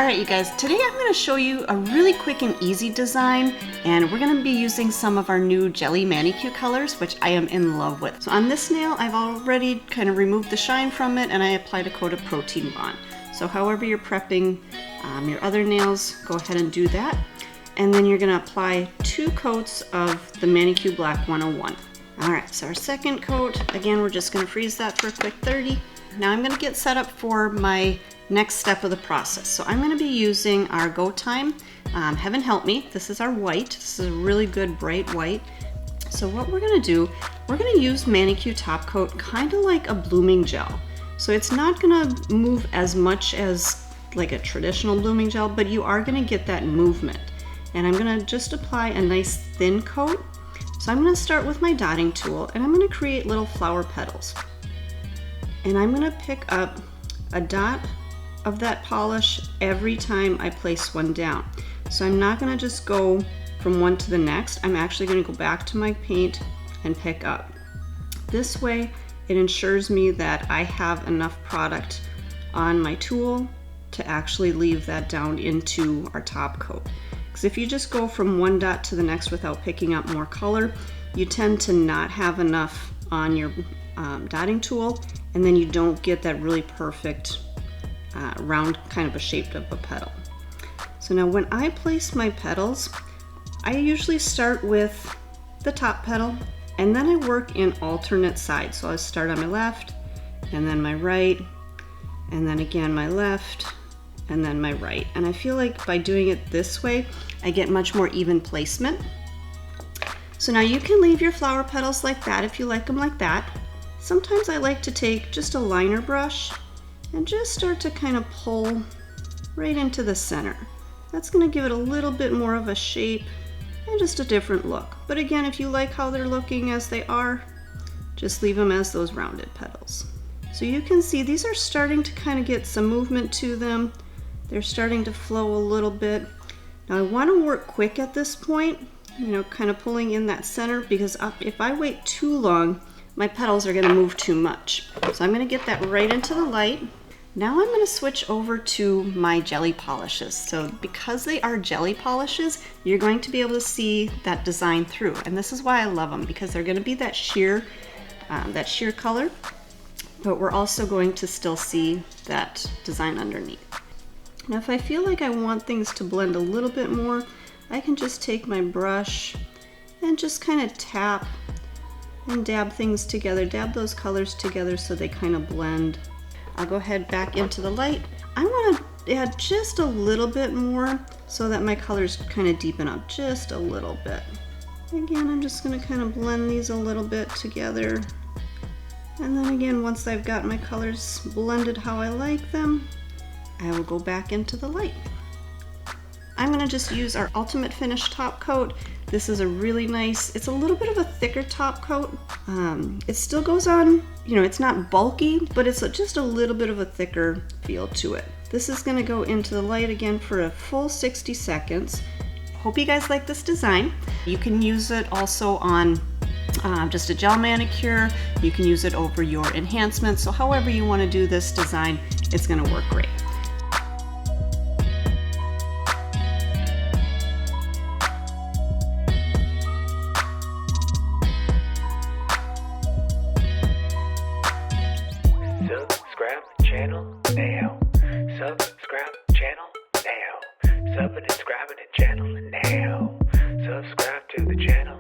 Alright you guys, today I'm going to show you a really quick and easy design, and we're going to be using some of our new jelly manicure colors, which I am in love with. So on this nail, I've already kind of removed the shine from it and I applied a coat of protein bond. So however you're prepping your other nails, go ahead and do that. And then you're going to apply 2 coats of the Manicure Black 101. Alright, so our second coat, again, we're just going to freeze that for a quick 30. Now I'm going to get set up for my next step of the process. So I'm going to be using our Go Time Heaven Help Me. This is our white. This is a really good bright white. So what we're going to do, we're going to use manicure top coat kind of like a blooming gel. So it's not going to move as much as like a traditional blooming gel, but you are going to get that movement. And I'm going to just apply a nice thin coat. So I'm going to start with my dotting tool and I'm going to create little flower petals. And I'm going to pick up a dot of that polish every time I place one down. So I'm not going to just go from one to the next. I'm actually going to go back to my paint and pick up. This way it ensures me that I have enough product on my tool to actually leave that down into our top coat. Because if you just go from one dot to the next without picking up more color, you tend to not have enough on your dotting tool, and then you don't get that really perfect round kind of a shape of a petal. So now when I place my petals, I usually start with the top petal and then I work in alternate sides. So I start on my left and then my right and then again my left and then my right. And I feel like by doing it this way, I get much more even placement. So now you can leave your flower petals like that if you like them like that. Sometimes I like to take just a liner brush and just start to kind of pull right into the center. That's going to give it a little bit more of a shape and just a different look. But again, if you like how they're looking as they are, just leave them as those rounded petals. So you can see these are starting to kind of get some movement to them. They're starting to flow a little bit. Now I want to work quick at this point, you know, kind of pulling in that center, because if I wait too long, my petals are going to move too much. So I'm going to get that right into the light. Now I'm going to switch over to my jelly polishes. So because they are jelly polishes, you're going to be able to see that design through. And this is why I love them, because they're going to be that sheer color, but we're also going to still see that design underneath. Now if I feel like I want things to blend a little bit more, I can just take my brush and just kind of tap and dab things together, dab those colors together so they kind of blend. I'll go ahead back into the light. I want to add just a little bit more so that my colors kind of deepen up just a little bit. Again, I'm just going to kind of blend these a little bit together. And then again, once I've got my colors blended how I like them, I will go back into the light. I'm going to just use our Ultimate Finish top coat. This is a really nice, it's a little bit of a thicker top coat. It still goes on, you know, it's not bulky, but it's just a little bit of a thicker feel to it. This is going to go into the light again for a full 60 seconds. Hope you guys like this design. You can use it also on just a gel manicure. You can use it over your enhancements. So however you want to do this design, it's going to work great. Subscribe the channel now. Subscribe the channel now. Subbing and subscribing the channel now. Subscribe to the channel